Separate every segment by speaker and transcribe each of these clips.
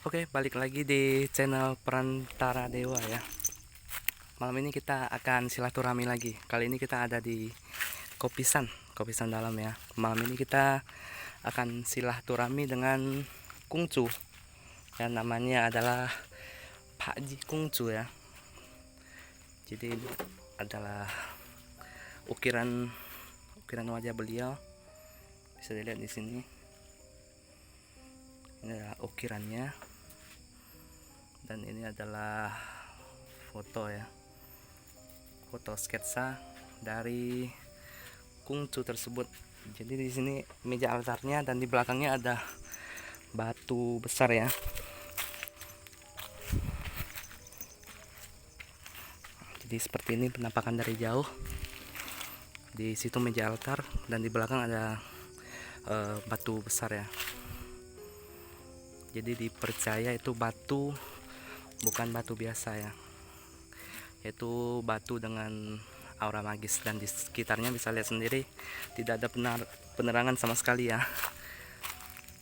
Speaker 1: Oke, balik lagi di channel Perantara Dewa ya. Malam ini kita akan silaturahmi lagi. Kali ini kita ada di Kopisan dalam ya. Malam ini kita akan silaturahmi dengan Kungcu. Yang namanya adalah Pak Ji Kungcu ya. Jadi ini adalah ukiran wajah beliau. Bisa dilihat di sini. Ini adalah ukirannya. Dan ini adalah foto ya, foto sketsa dari Kungcu tersebut. Jadi di sini meja altarnya dan di belakangnya ada batu besar ya. Jadi seperti ini penampakan dari jauh. Di situ meja altar dan di belakang ada batu besar ya. Jadi dipercaya itu batu bukan batu biasa ya, yaitu batu dengan aura magis, dan di sekitarnya bisa lihat sendiri tidak ada penerangan sama sekali ya.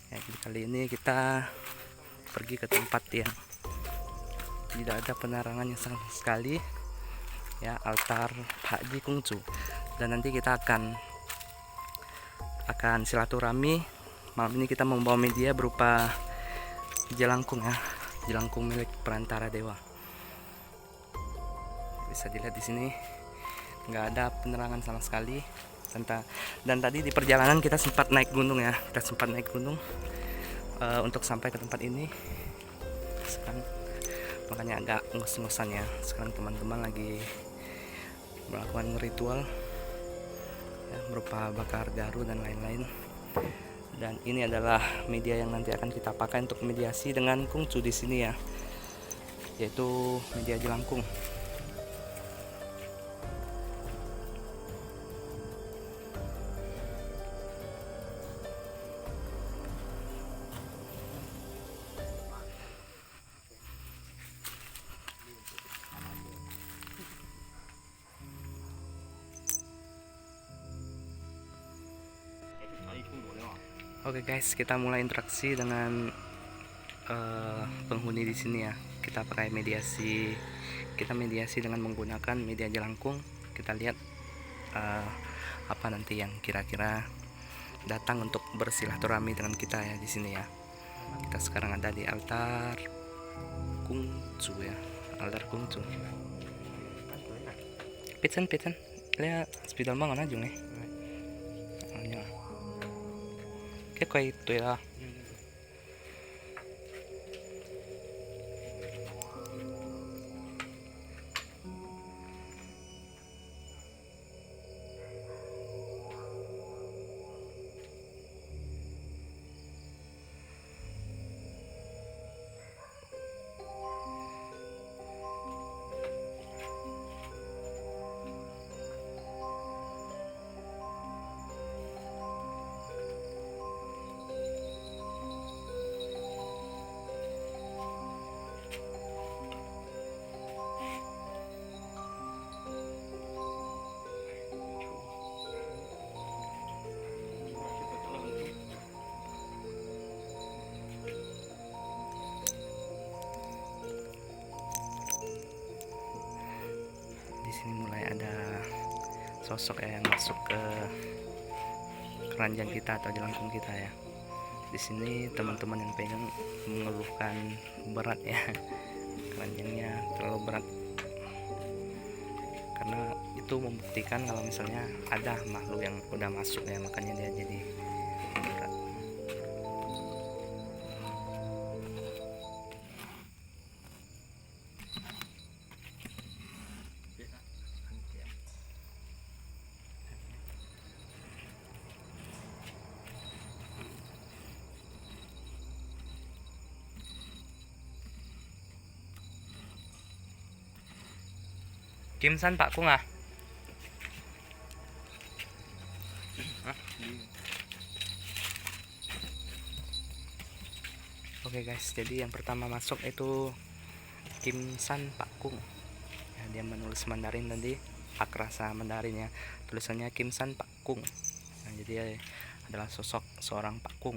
Speaker 1: Jadi kali ini kita pergi ke tempat yang tidak ada penerangannya sama sekali ya, altar Pak Ji Kungcu. Dan nanti kita akan silaturahmi. Malam ini kita membawa media berupa jelangkung ya, jelangkung milik Perantara Dewa. Bisa dilihat di sini nggak ada penerangan sama sekali. Dan tadi di perjalanan kita sempat naik gunung ya, untuk sampai ke tempat ini. Sekarang makanya agak ngos-ngosan ya. Sekarang teman-teman lagi melakukan ritual ya, berupa bakar garu dan lain-lain. Dan ini adalah media yang nanti akan kita pakai untuk mediasi dengan Kungcu di sini ya, yaitu media jelangkung. Oke guys, kita mulai interaksi dengan penghuni di sini ya. Kita pakai mediasi, dengan menggunakan media jelangkung. Kita lihat apa nanti yang kira-kira datang untuk bersilaturahmi dengan kita ya di sini ya. Kita sekarang ada di altar Kungcu ya, altar Kungcu. Pisan, lihat spidol mangan aja nih. Kayak itu ya. Sini mulai ada sosok yang masuk ke keranjang kita atau jelangkung kita ya. Di sini teman-teman yang pegang mengeluhkan berat ya, keranjangnya terlalu berat, karena itu membuktikan kalau misalnya ada makhluk yang udah masuk ya, makanya dia jadi berat. Kimsan Pak Kung ah. Oke guys, jadi yang pertama masuk itu Kimsan Pak Kung ya, dia menulis Mandarin tadi, akrasa Mandarin ya, tulisannya Kimsan Pak Kung. Nah, jadi dia adalah sosok seorang Pak Kung.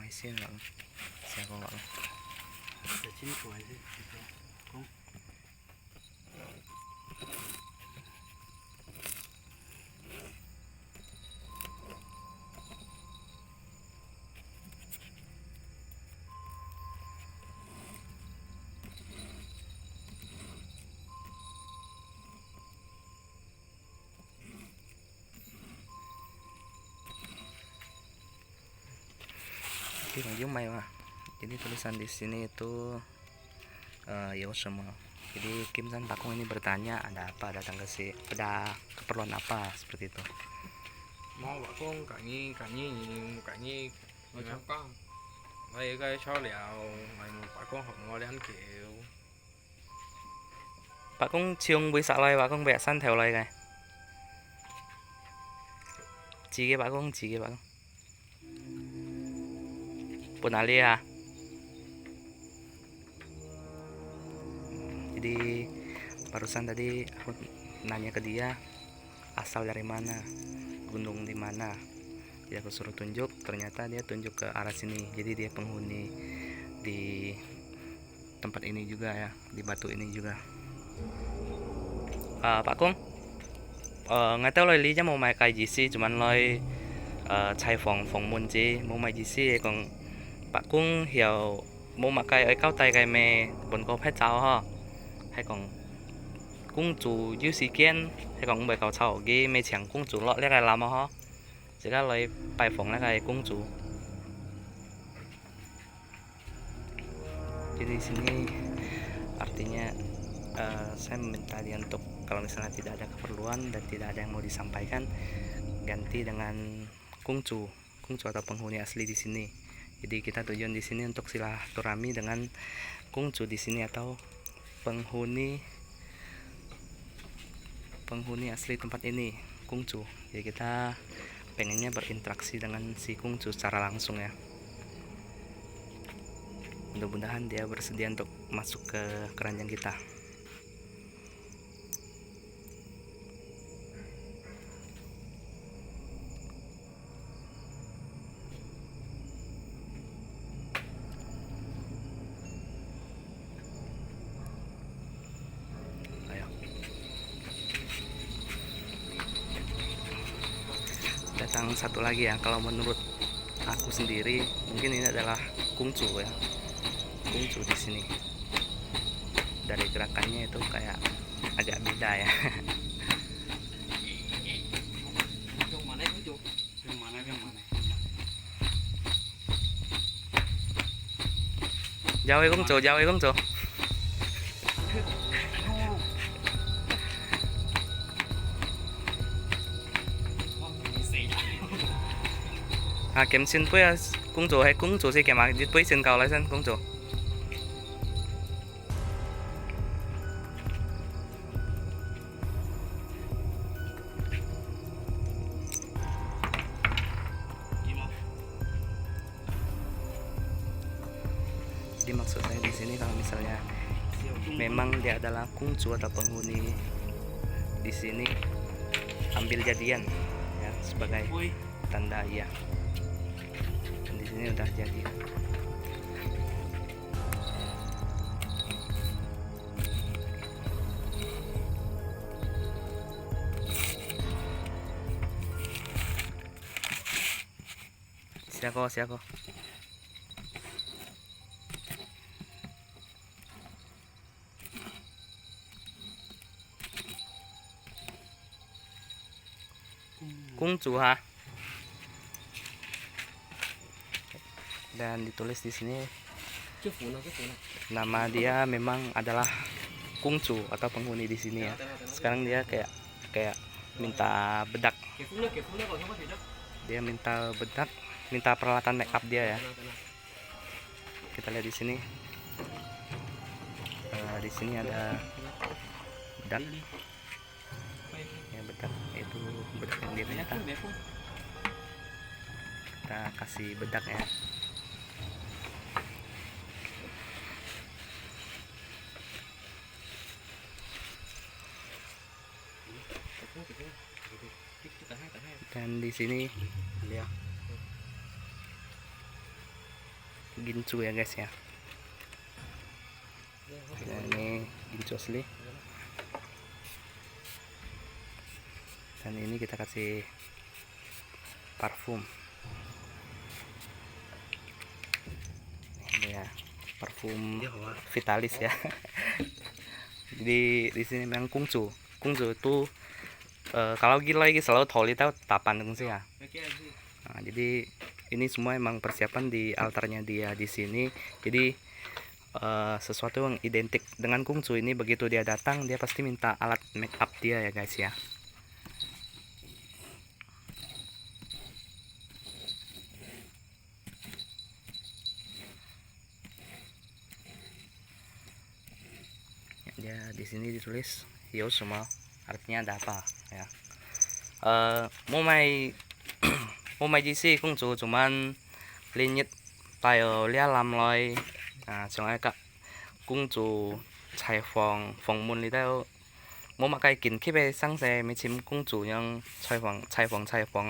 Speaker 1: hải xiên bạn sẽ có bạn
Speaker 2: để chín tuổi chứ không.
Speaker 1: Ini Bang Jumai mah. Jadi tulisan di sini itu Yosemo. Jadi Kim San Pakung ini bertanya ada apa datang ke si, ada keperluan apa seperti itu.
Speaker 2: Mau bà con cả nhi ngắm con đây cái số liệu mày bà con học ngồi để anh kiểu
Speaker 1: Pak Kung cium bisa loy, Pak Kung vẽ săn theo loy cái. Chỉ cái Pak Kung, chỉ cái Pak Kung. Punali ya. Jadi barusan tadi aku nanya ke dia asal dari mana, gunung di mana. Jadi aku suruh tunjuk, ternyata dia tunjuk ke arah sini. Jadi dia penghuni di tempat ini juga ya, di batu ini juga. Pak Kung, nggak tahu loy lý chứ mau mày cái gì sih, cuman loy chạy phòng môn chứ, mau mày gì sih, còn Pak Kung hiểu mau mặc cái ở cao tay cái mẹ bọn cô phải chào ha, hay còn công chủ dưới sự kiện, hay còn bởi cầu chào cái mẹ chẳng công chủ lọ lấy cái làm ha, chỉ có loy bài phòng lấy cái công chủ. Jadi di sini artinya saya meminta dia untuk kalau misalnya tidak ada keperluan dan tidak ada yang mau disampaikan ganti dengan kungcu atau penghuni asli di sini. Jadi kita tujuan di sini untuk silaturahmi dengan kungcu di sini atau penghuni asli tempat ini, kungcu. Jadi kita pengennya berinteraksi dengan si kungcu secara langsung ya. Mudah-mudahan dia bersedia untuk masuk ke keranjang kita. Ayo. Datang satu lagi ya, kalau menurut aku sendiri mungkin ini adalah kungcu ya. Kungcu di sini dari gerakannya itu kayak agak beda ya. Jauh kungcu, jauh kungcu. Kiếm xin với công chủ hay công chủ sẽ kiếm mà với xin cầu lại xin công chủ. Jadi maksud saya di sini kalau misalnya memang dia adalah kungcu atau penghuni di sini, ambil jadian ya sebagai tanda iya. Dan di sini udah jadi. Siako. Kungcu ha. Dan ditulis di sini nama dia memang adalah kungcu atau penghuni di sini ya. Sekarang dia kayak minta bedak. Dia minta bedak, minta peralatan make up dia ya. Kita lihat di sini. Di sini ada bedak. Ya, bedak itu bedak yang dia minta. Kita kasih bedak ya. Dan di sini gincu ya guys ya. Nah, ini gincu asli. Dan ini kita kasih parfum. Ini ya, parfum Vitalis ya. Jadi di sini memang kungcu. Kungcu itu kalau gila lagi selalu toli tahu tapan sih ya. Nah, jadi ini semua emang persiapan di altarnya dia di sini. Jadi sesuatu yang identik dengan kungcu ini, begitu dia datang dia pasti minta alat make up dia ya guys ya. Dia di sini ditulis Yo semua, artinya ada apa ya. Mau mai mau mai sih kungcu cuman linyit tayo lia lam loi. Nah, soalnya kak kungcu chai phong mun li tao mau makai kin khi be sang se mi chim kungcu yang chai phong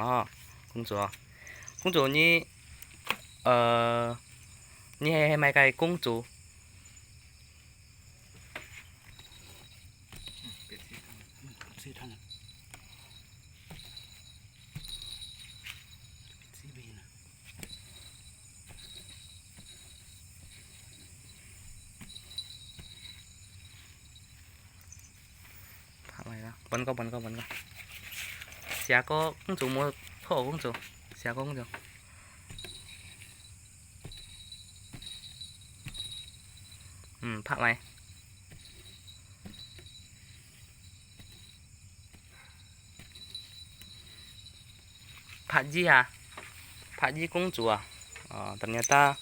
Speaker 1: ho kungcu ni ni he mai kai kungcu vẫn có xia có công chủ mua khổ công chủ xia có công chủ phát này Pak Ji ya, Pak Ji Kungcu ah. Ternyata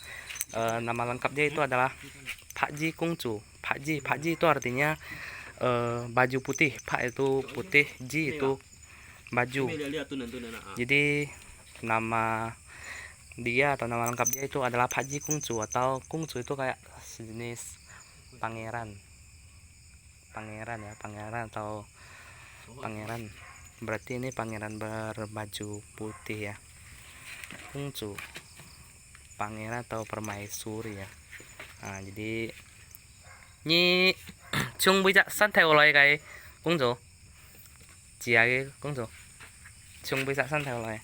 Speaker 1: nama lengkap dia itu adalah Pak Ji Kungcu. Pak Ji itu artinya baju putih. Pak itu putih, Ji itu baju. Jadi nama dia atau nama lengkap dia itu adalah Pak Ji Kungcu, atau Kungcu itu kayak sejenis pangeran ya, pangeran atau pangeran. Berarti ini pangeran berbaju putih ya. Kungcu, pangeran atau permaisuri ya. Nah, jadi ini chung bisa santai oleh kayak kungcu, jiage kungcu, chung bisa santai oleh.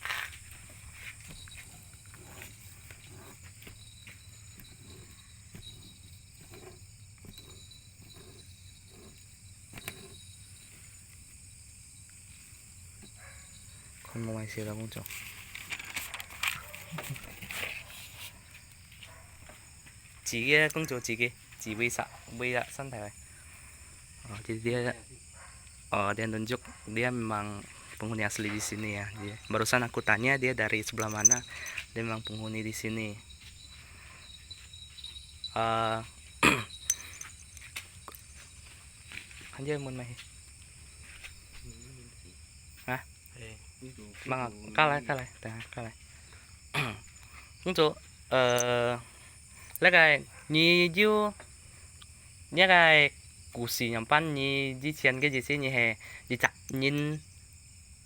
Speaker 1: Không mua xìu đâu kungcu. Chỉ kungcu chỉ bisa santai. Jadi dia nunjuk dia memang penghuni asli di sini ya. Barusan aku tanya dia dari sebelah mana, dia memang penghuni di sini. Anjay mun mai. Hah? Mang kalah. Kungcu là cái như nhớ cái故事入班你之前嘅意思你係你責任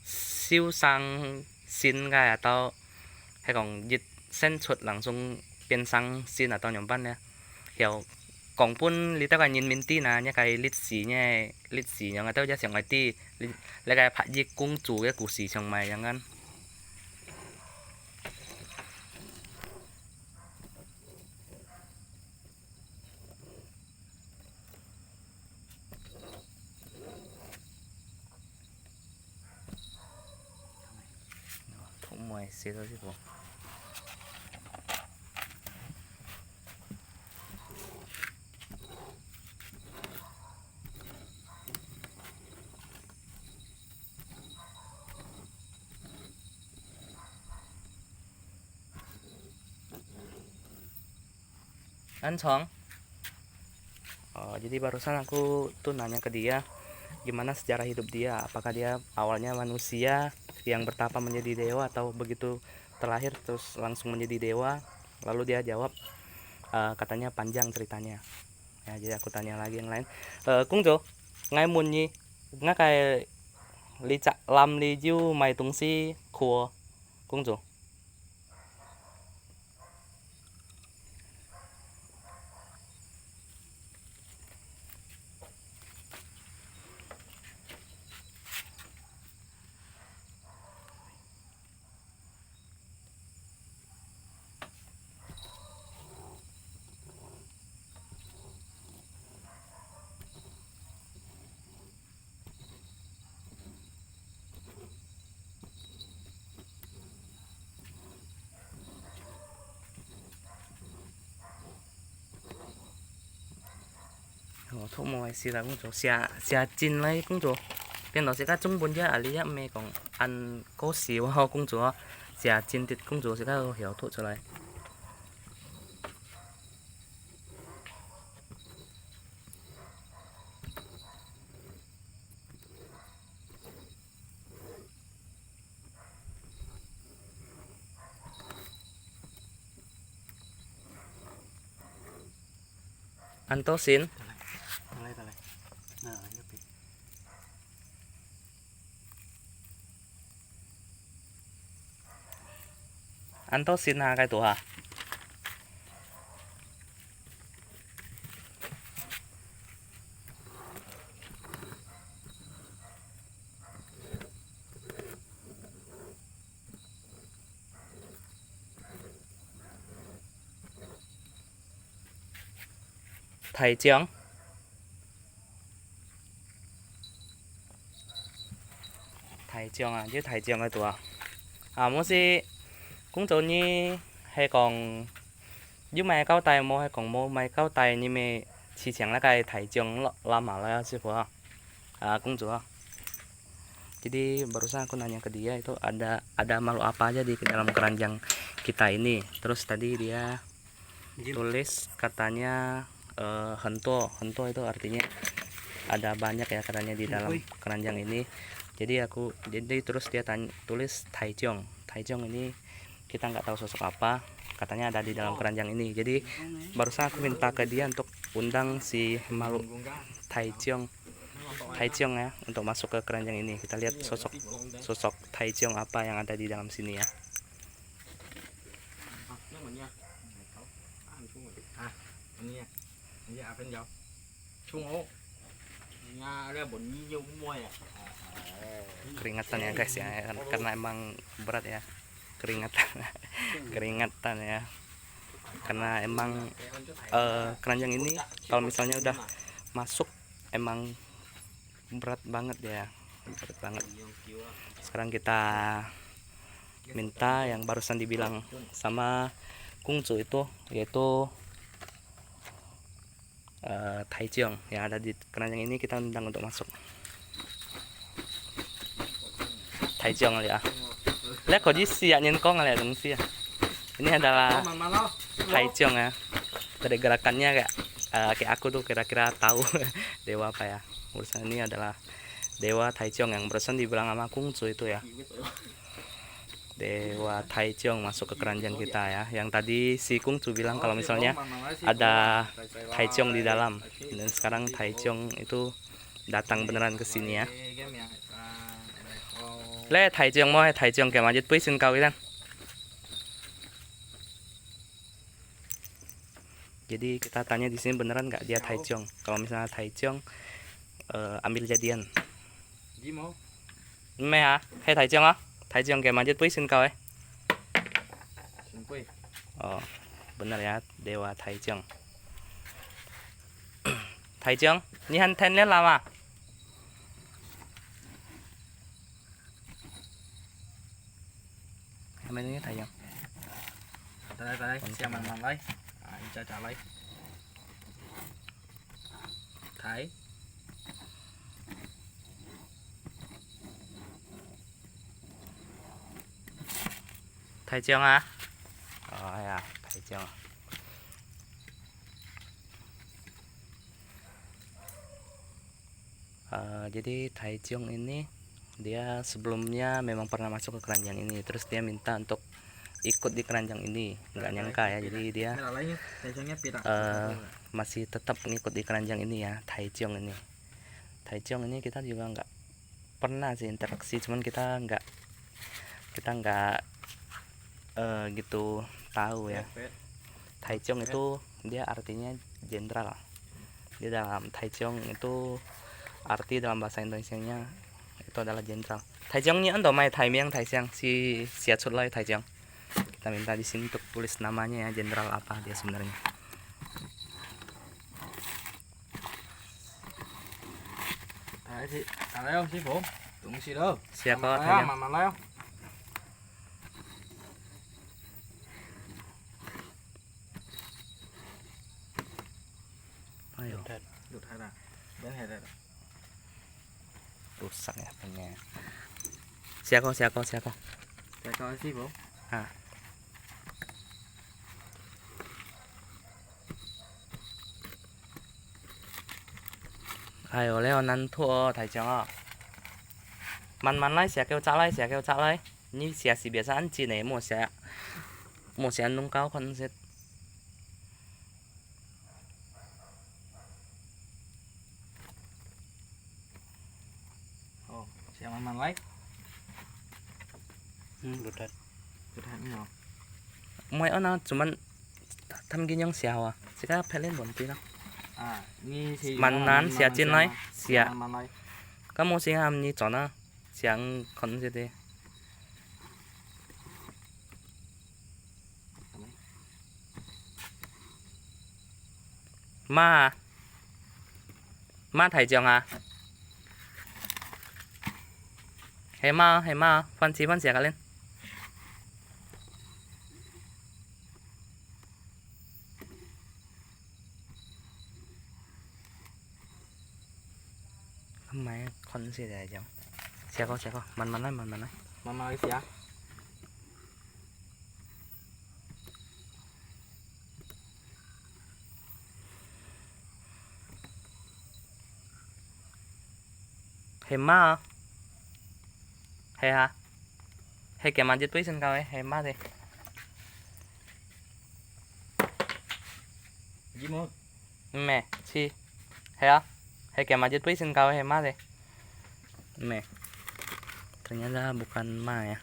Speaker 1: 燒生先嘅啊到係講熱生出能送變生先啊到入班咧又講本你得個人民啲นะ一個歷史樣啊都一成個啲你個拍熱公主嘅故事上咪樣樣寫到呢個Ancong. Jadi barusan aku tuh nanya ke dia gimana sejarah hidup dia, apakah dia awalnya manusia yang bertapa menjadi dewa atau begitu terlahir terus langsung menjadi dewa. Lalu dia jawab katanya panjang ceritanya ya. Jadi aku tanya lagi yang lain, Kungjo ngay mun nhi nga kai li chak lam li ju mai tung si khua Kungjo Thủ mô hay xì là cũng chỗ xà chín lấy cũng chỗ bên đó sẽ có trung bốn gia ở lý mẹ còn ăn có xíu ho cũng chỗ xà chín thịt cũng chỗ sẽ có hiểu thủ trở lại ăn tốt xin ăn tốt xin ha cái tổ hả thầy trưởng thầy trưởng à chứ thầy trưởng cái tổ à muốn gì cũng chỗ như hay còn giúp mày cao tay mua hay còn mua mày cao tay nhưng mà chỉ chẳng là cái thầy trưởng làm mà lah sih po cũng chỗ jadi barusan aku nanya ke dia itu ada makhluk apa aja di dalam keranjang kita ini terus tadi dia tulis katanya hento itu artinya ada banyak ya katanya di dalam keranjang ini jadi terus dia tulis Taichung ini kita nggak tahu sosok apa katanya ada di dalam keranjang ini jadi barusan aku minta ke dia untuk undang si makhluk Taichung ya untuk masuk ke keranjang ini kita lihat sosok Taichung apa yang ada di dalam sini ya keringatan ya guys ya karena emang berat ya keringatan ya karena emang keranjang ini kalau misalnya udah masuk emang berat banget ya sekarang kita minta yang barusan dibilang sama Kungcu itu yaitu Taichung yang ada di keranjang ini kita undang untuk masuk Taichung ya lihat kok siap nyenkong ya dong sih ya ini adalah Taichung ya dari gerakannya kayak aku tuh kira-kira tahu dewa apa ya urusan ini adalah dewa Taichung yang barusan dibilang sama Kungcu itu ya dewa Taichung masuk ke keranjang kita ya yang tadi si Kungcu bilang kalau misalnya ada Taichung di dalam dan sekarang Taichung itu datang beneran ke sini ya le Taichung mau Taichung kayak manjat pui sin kau kan jadi kita tanya di sini beneran nggak dia Taichung kalau misalnya Taichung ambil jadian mẹ hả hay Taichung kayak manjat pui sin kau oh bener ya dewa Taichung Taichung ni han ten lihat lama ini Taichung
Speaker 2: đây xem màn lấy trả lấy Thái
Speaker 1: Taichung à ya Taichung jadi Taichung ini dia sebelumnya memang pernah masuk ke keranjang ini terus dia minta untuk ikut di keranjang ini nggak nyangka ya jadi dia masih tetap ngikut di keranjang ini ya Taichung ini kita juga nggak pernah sih interaksi cuman kita nggak gitu tahu ya Taichung itu dia artinya jenderal di dalam Taichung itu arti dalam bahasa Indonesianya itu adalah jenderal Taichungnya untuk mai Taimiang Taichung si siat sulai Taichung kita minta di sini untuk tulis namanya ya jenderal apa dia sebenarnya
Speaker 2: lấy không sư phụ tụng sư đâu
Speaker 1: siapa
Speaker 2: mà lấy không
Speaker 1: ayo
Speaker 2: được hay là Đến hè rồi.
Speaker 1: Rusak ya punya. Siako.
Speaker 2: Để coi xí bố.
Speaker 1: À. Ai ở leo năn thua thầy chồng à. Man lại xẻ kêu chả lại. Như xẻ xì bia sa ăn chi này một xẻ nung cao con sẽ
Speaker 2: Ồ, xe man lấy.
Speaker 1: được thật.
Speaker 2: Được hẳn nhỏ.
Speaker 1: Mấy ở nó cuman thăm cái nhông xẻo à. Sẽ các phải lên buồn tí nó.
Speaker 2: À, như thì
Speaker 1: Man nán xẻ trên lấy, xẻ.
Speaker 2: Man lấy.
Speaker 1: Các mô sinh hàm như chó nó xẻ con sẽ đi. Ma thầy chồng à? Hay ma, phân xẻ cả lên. Mày con xẻ thầy chồng. Xẻ có, man lấy.
Speaker 2: Man lấy xẻ.
Speaker 1: Hay ma hay hả? Hay kẻ mà giết túi sân cao ấy, hay ma đi.
Speaker 2: Gì mốt?
Speaker 1: Mẹ, chi? Hay á? Hay kẻ mà giết túi sân cao ấy, hay ma đi. Mẹ. Ternyata bukan ma ya.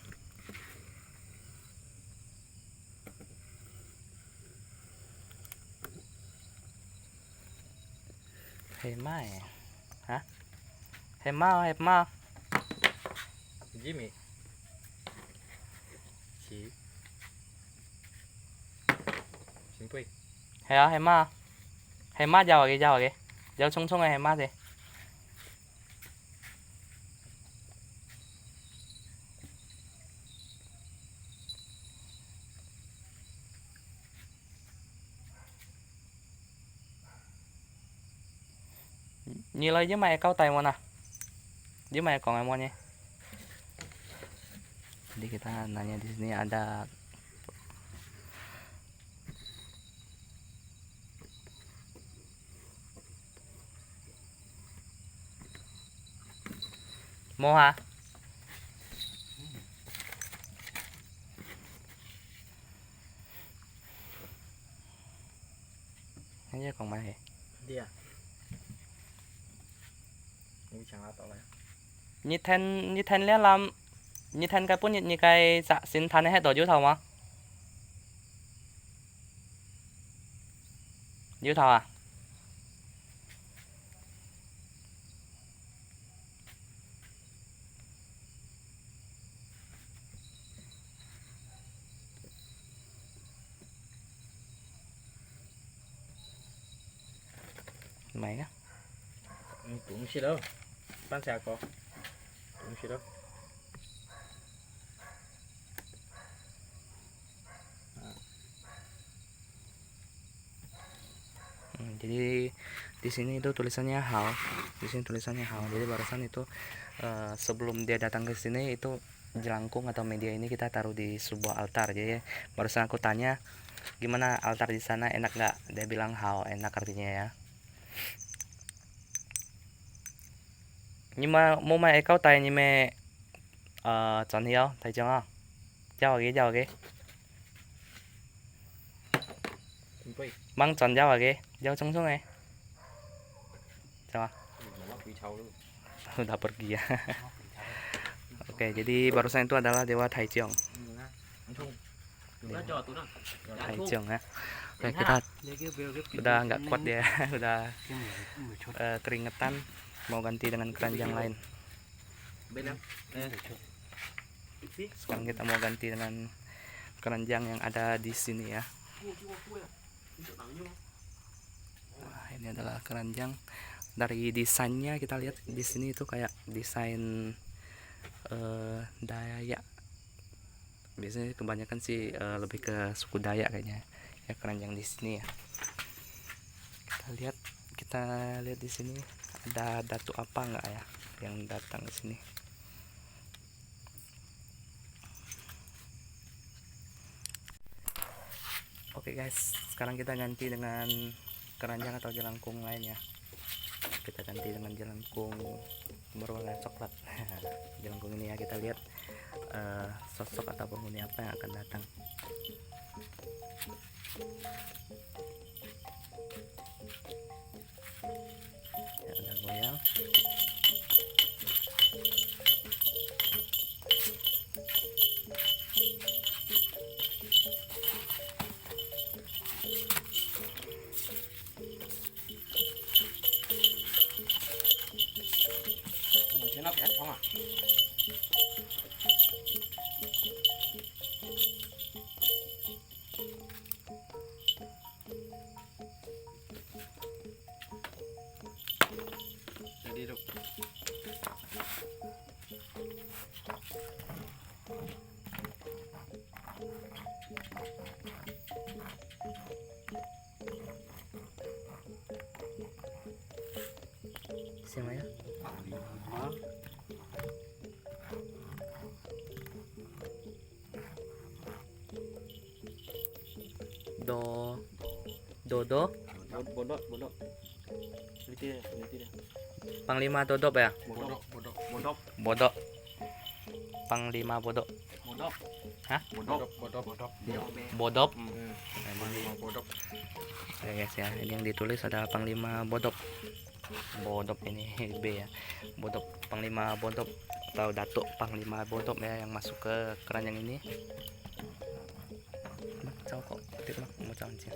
Speaker 1: Hay ma ya? Hả? Hay ma.
Speaker 2: Gì mẹ? Chỉ. Chính quy.
Speaker 1: Hay á, hay ma giao kìa. Giao chung chung hay ma đi. Nilai với mày kau tay mana? Với mày còn ai mua nha. Jadi kita nanya di sini ada mau hả? Ini còn mày.
Speaker 2: Đi à? Như chẳng là tao lại.
Speaker 1: Như thanh lẽ làm như thanh cái bún như cái dạ xin thanh hay tổ dữ thầu mà? Dữ thầu à? Mày á.
Speaker 2: Cũng xí đâu. Bán xe có. Cũng xí đâu.
Speaker 1: Jadi di sini itu tulisannya Hao. Di sini tulisannya Hao. Jadi barusan itu sebelum dia datang ke sini itu jelangkung atau media ini kita taruh di sebuah altar. Jadi barusan aku tanya gimana altar di sana enak nggak? Dia bilang Hao, enak artinya ya. Nhưng mà mô mày câu tay như mẹ chọn hiểu thấy chưa không? Chào ghế.
Speaker 2: Chính quy.
Speaker 1: Mang chọn giao ghế, giao chung chung này. Coba. Udah pergi ya. Oke, jadi barusan itu adalah Dewa Taichung. Taichung ya. Oke, kita udah nggak kuat dia, udah keringetan, mau ganti dengan keranjang lain. Sekarang kita mau ganti dengan keranjang yang ada di sini ya. Wah, ini adalah keranjang. Dari desainnya kita lihat di sini itu kayak desain Dayak. Biasanya kebanyakan sih lebih ke suku Dayak kayaknya. Ya keranjang di sini ya. Kita lihat di sini ada datuk apa enggak ya yang datang ke sini. Oke guys, sekarang kita ganti dengan keranjang atau jelangkung lain ya. Kita ganti dengan jelangkung berwarna coklat. Jelangkung ini ya, kita lihat sosok atau penghuni apa yang akan datang. Ya, udah goyang.
Speaker 2: Senap ya, sama. Jadi dok.
Speaker 1: Siapa ya? Dodo
Speaker 2: Bodok. Liti deh.
Speaker 1: Panglima Dodop ya.
Speaker 2: Bodok.
Speaker 1: Bodok. Panglima Bodok.
Speaker 2: Bodok.
Speaker 1: Hah?
Speaker 2: Bodok.
Speaker 1: Bodop.
Speaker 2: Panglima bodok.
Speaker 1: Oke guys ya, ini yang ditulis ada Panglima Bodop. Bodop ini B ya. Bodop, Panglima Bodop atau Datuk Panglima Bodop ya yang masuk ke keranjang ini. Kok tidak mau sih.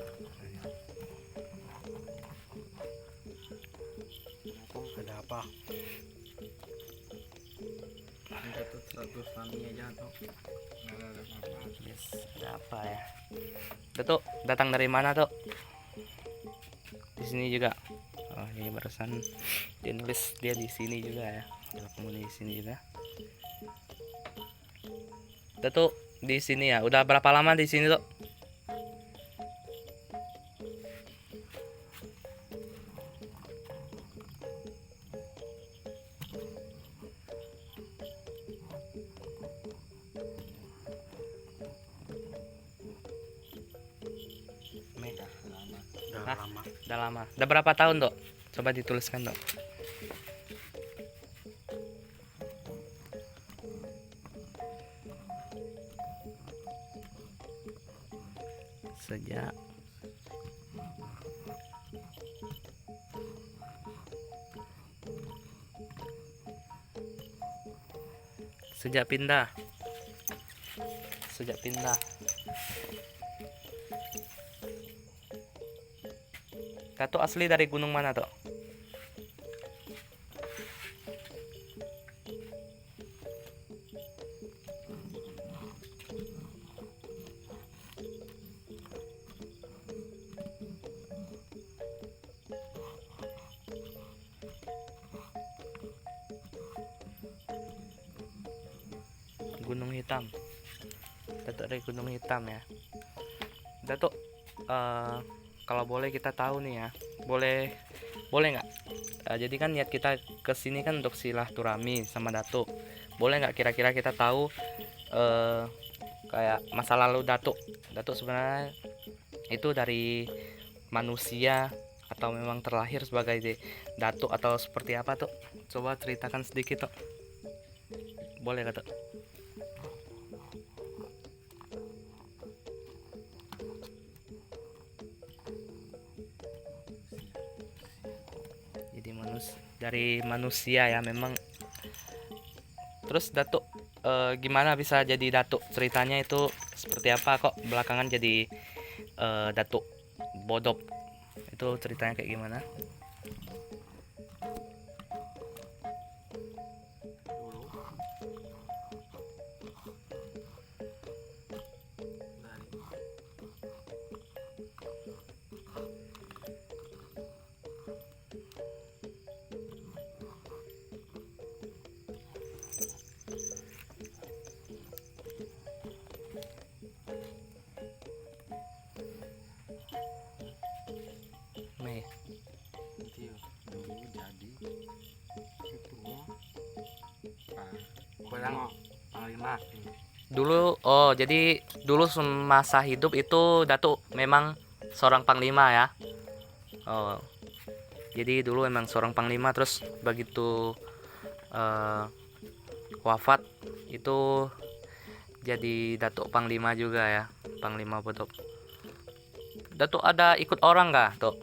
Speaker 2: Ada apa? Satu tani aja toh. Ada apa?
Speaker 1: Yes, ada apa ya? Datuk, datang dari mana tuh? Di sini juga. Oh, ini barusan dia nulis dia di sini juga ya. Ada penghuni di sini juga. Datuk di sini ya. Udah berapa lama di sini tuh? Udah lama. Udah berapa tahun, Dok? Coba dituliskan, Dok. Sejak pindah. Datuk asli dari gunung mana, Dok? Gunung Hitam. Datuk dari Gunung Hitam ya. Datuk, kalau boleh kita tahu nih ya, boleh nggak? Jadi kan niat kita kesini kan untuk silaturahmi sama Datuk. Boleh nggak kira-kira kita tahu kayak masa lalu Datuk sebenarnya itu dari manusia atau memang terlahir sebagai Datuk atau seperti apa tuh? Coba ceritakan sedikit tuh. Boleh Datuk? Dari manusia ya memang. Terus Datuk gimana bisa jadi Datuk? Ceritanya itu seperti apa kok belakangan jadi Datuk Bodop? Itu ceritanya kayak gimana? Dulu, oh jadi dulu semasa hidup itu Datuk memang seorang panglima ya. Oh, jadi dulu emang seorang panglima, terus begitu eh, wafat itu jadi Datuk Panglima juga ya, Panglima Betok. Datuk ada ikut orang nggak, Tok?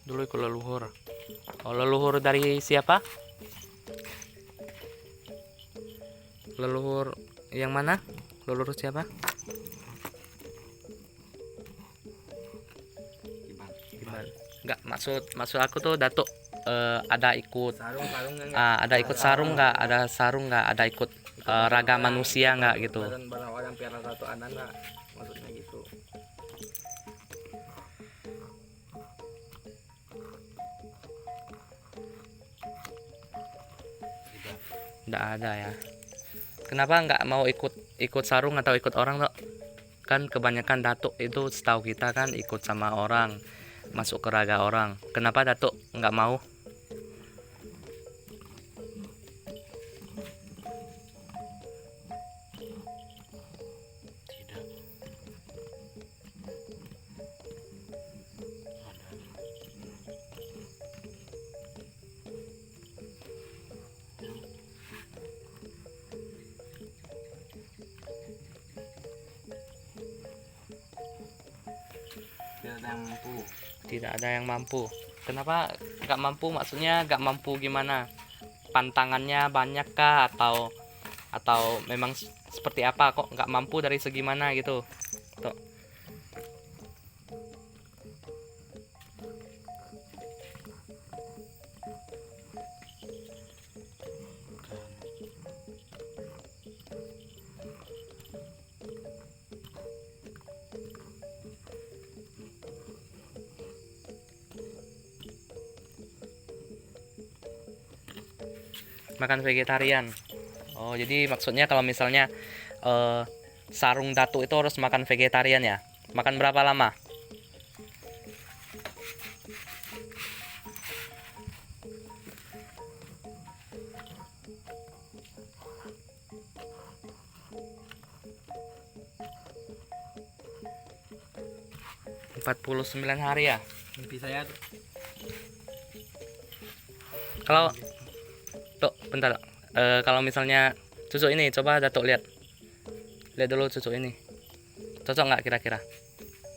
Speaker 1: Dulu ikut leluhur. Oh, leluhur dari siapa? Leluhur yang mana? Leluhur siapa? Iban. Enggak, maksud aku tuh Datuk ada ikut
Speaker 2: Sarung
Speaker 1: ada ikut sarung nggak? Ada sarung nggak? Ada ikut raga manusia nggak gitu?
Speaker 2: barang orang piara satu anak nggak, maksudnya gitu.
Speaker 1: Nggak ada ya. Kenapa nggak mau ikut sarung atau ikut orang, Tok? Kan kebanyakan Datuk itu setahu kita kan ikut sama orang, masuk ke raga orang. Kenapa Datuk nggak mau?
Speaker 2: Tidak ada yang mampu.
Speaker 1: Tidak ada yang mampu. Kenapa nggak mampu? Maksudnya nggak mampu gimana? Pantangannya banyak kah, atau memang seperti apa, kok nggak mampu dari segi mana gitu, Tok? Makan vegetarian. Oh, jadi maksudnya kalau misalnya eh, sarung Datuk itu harus makan vegetarian ya? Makan berapa lama? 49 hari ya?
Speaker 2: Mimpi saya tuh.
Speaker 1: Kalau Tok, bentar. Kalau misalnya cucuk ini, coba Datuk lihat. Lihat dulu cucuk ini. Cocok nggak kira-kira?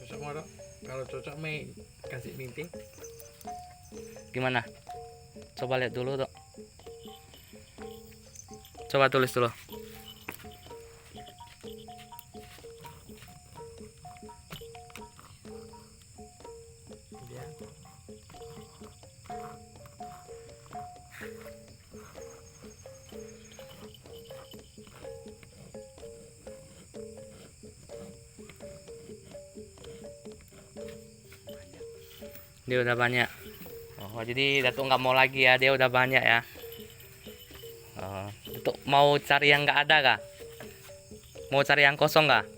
Speaker 2: Cocok mau dong? Kalau cocok Mei kasih mimpi.
Speaker 1: Gimana? Coba lihat dulu, Tok. Coba tulis dulu.
Speaker 2: Dia
Speaker 1: Dia udah banyak. Oh, jadi Datuk nggak mau lagi ya, dia udah banyak ya. Oh, Datuk mau cari yang nggak ada kah? Mau cari yang kosong kah?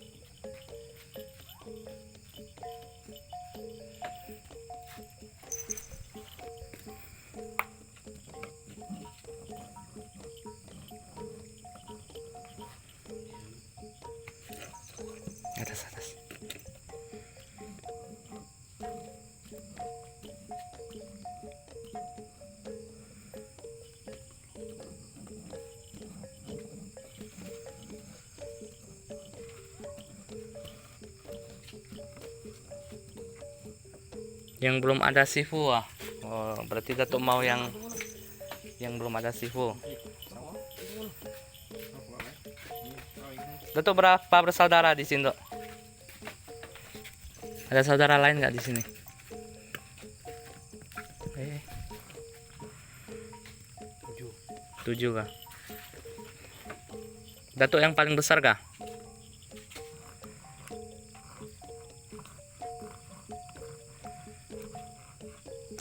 Speaker 1: Atas atas. Yang belum ada sifu ah. Oh, berarti Datuk mau yang belum ada sifu. Datuk berapa bersaudara di sini, Dok? Ada saudara lain nggak di sini? Eh, 7 kah? Datuk yang paling besar kah?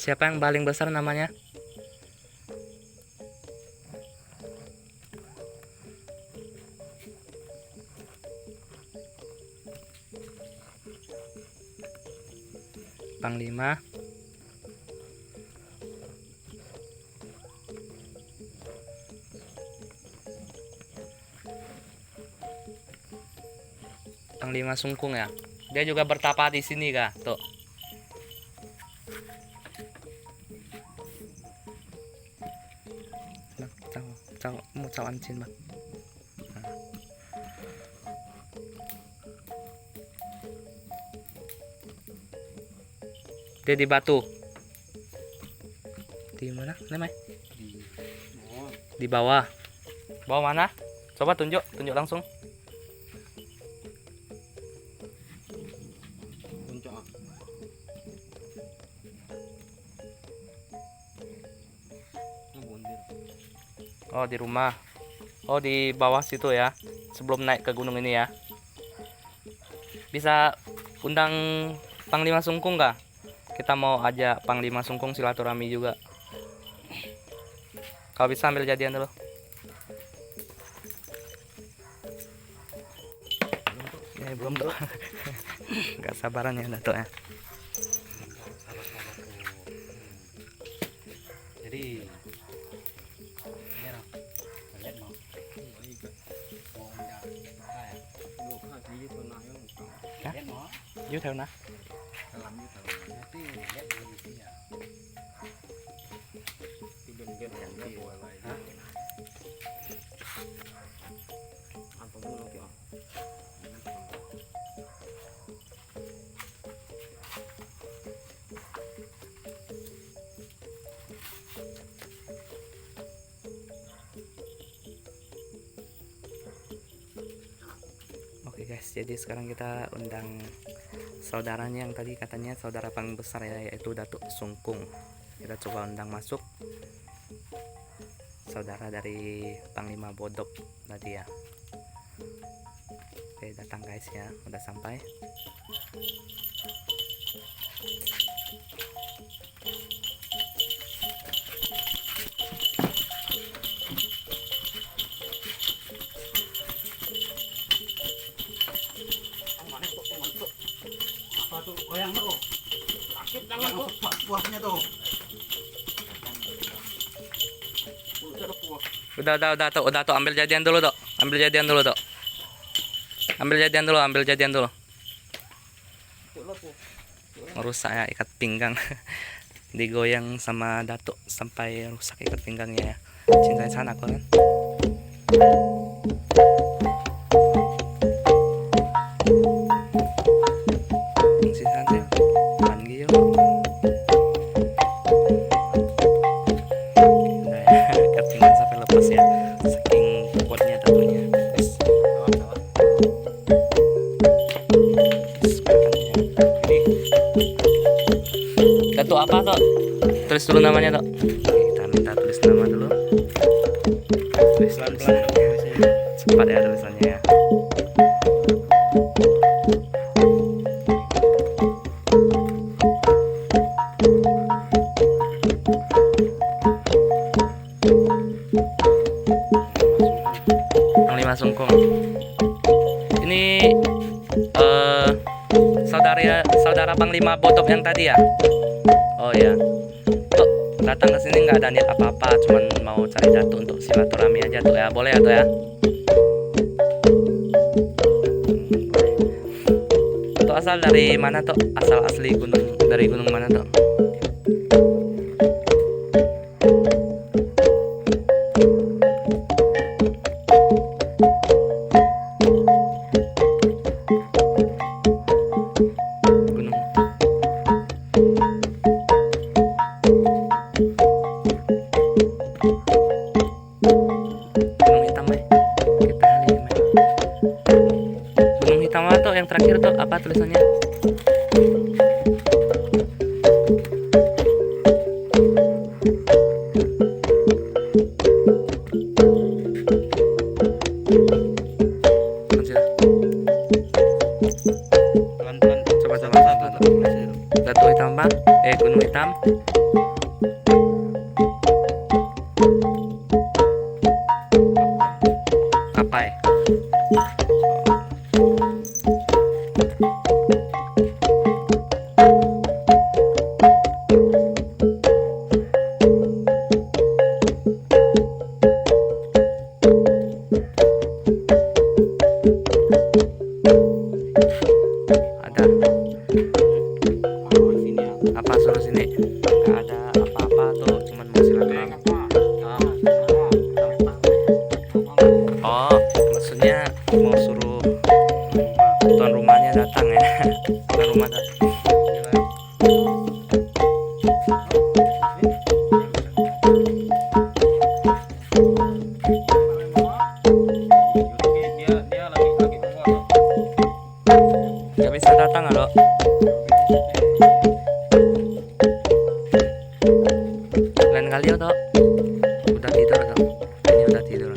Speaker 1: Siapa yang paling besar namanya? Panglima. Panglima Sungkung ya. Dia juga bertapa di sini kah? Tuh. Mau cawan cin bang. Dia di batu. Di mana namanya? Di bawah. Bawah mana? Coba tunjuk langsung. Oh, di rumah. Oh, di bawah situ ya. Sebelum naik ke gunung ini ya. Bisa undang Panglima Sungkung kah? Kita mau ajak Panglima Sungkung silaturahmi juga. Kalau bisa ambil jadian dulu. Ya, belum tuh. Gak sabaran ya Dato ya.
Speaker 3: Jadi
Speaker 1: Dưới theo nè. Oke guys, jadi sekarang kita undang saudaranya yang tadi katanya saudara paling besar ya, yaitu Datuk Sungkung. Kita coba undang masuk saudara dari Panglima Bodop tadi ya. Oke, datang guys ya, udah sampai.
Speaker 3: goyang tuh, sakit tangan tuh, buahnya tuh.
Speaker 1: Udah tuh, ambil jadian dulu tuh. Ambil jadian dulu. Merusak ya ikat pinggang. Digoyang sama Datuk sampai rusak ikat pinggangnya ya. Cintai sana kok kan. Datuk apa tuh? Tulis dulu namanya tuh. Kita minta tulis nama dulu. Tulis tulisannya. Cepat ya tulisannya ya. Panglima Sungkung. Ini saudara Panglima Bodop yang tadi ya. Oh ya, tuh datang ke sini nggak ada niat apa-apa, cuman mau cari Datuk untuk silaturahmi aja tuh ya, boleh ya tuh ya. Tuh asal dari mana tuh? Asal asli dari gunung mana tuh? Gunung Hitam atau yang terakhir tuh apa tulisannya?
Speaker 3: Pelan-pelan,
Speaker 1: Coba. Datuk Hitam apa? Gunung Hitam. Apa ya? Ada
Speaker 3: Kalau sini ya.
Speaker 1: apa suruh sini? Nggak ada apa-apa tuh, cuman mau silaturahmi. Oh, maksudnya mau suruh tuan rumahnya datang ya? Tuan rumah datang.
Speaker 2: Dia lagi keluar tuh.
Speaker 1: Nggak bisa datang halo? Lain kali ya toh? Udah tidur toh? Kayaknya udah tidur.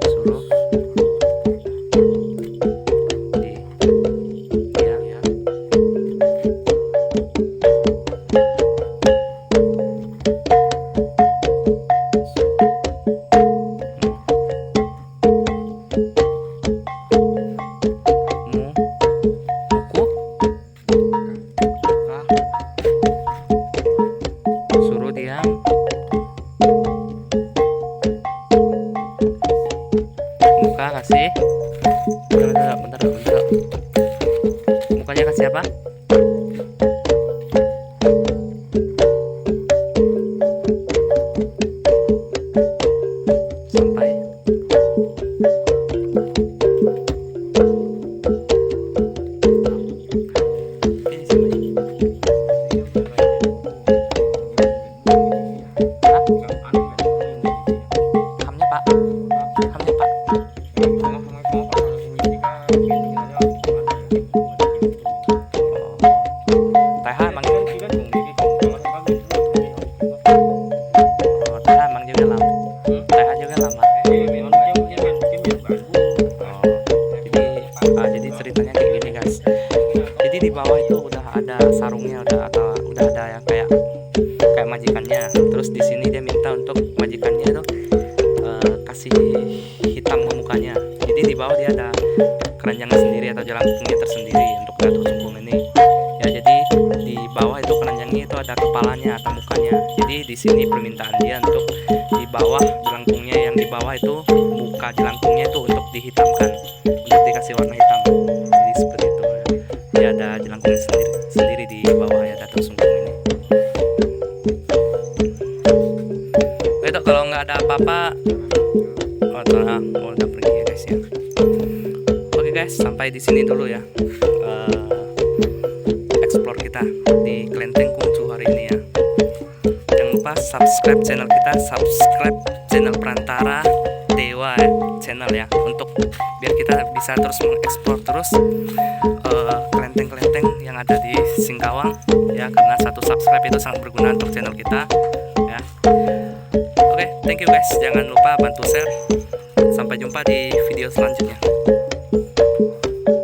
Speaker 1: Suruh di ya. Buku suruh diam. Muka kasih. Bentar. Mukanya kasih apa? Sampai. Ini sini. Hah? Hamnya pak. Hamnya pak. TH emang TH emang juga lama. TH juga lama. Jadi ceritanya kayak gini guys. Jadi di bawah itu udah ada sarungnya, udah ada yang kayak majikannya. Terus di sini dia minta untuk majikannya itu kasih hitam ke mukanya. Jadi di bawah dia ada keranjangnya sendiri atau jelangkungnya tersendiri untuk datuk sungkung ini. Ya jadi di bawah itu keranjangnya itu ada kepalanya atau mukanya. Jadi di sini permintaan dia untuk di bawah jelangkungnya, yang di bawah itu muka jelangkungnya itu untuk dihitamkan, untuk dikasih warna hitam. Jadi seperti itu. Dia ada jelangkungnya sendiri di bawah ya datuk sungkung ini. Itu kalau nggak ada apa-apa, udah pergi ya guys ya. Oke guys, sampai di sini dulu ya. Explore kita di Kelenteng Kungcu hari ini ya. Jangan lupa subscribe channel kita, subscribe channel Perantara Dewa ya, channel ya, untuk biar kita bisa terus mengeksplor terus kelenteng-kelenteng yang ada di Singkawang ya, karena satu subscribe itu sangat berguna untuk channel kita ya. Oke, thank you guys. Jangan lupa bantu share. Sampai jumpa di video selanjutnya.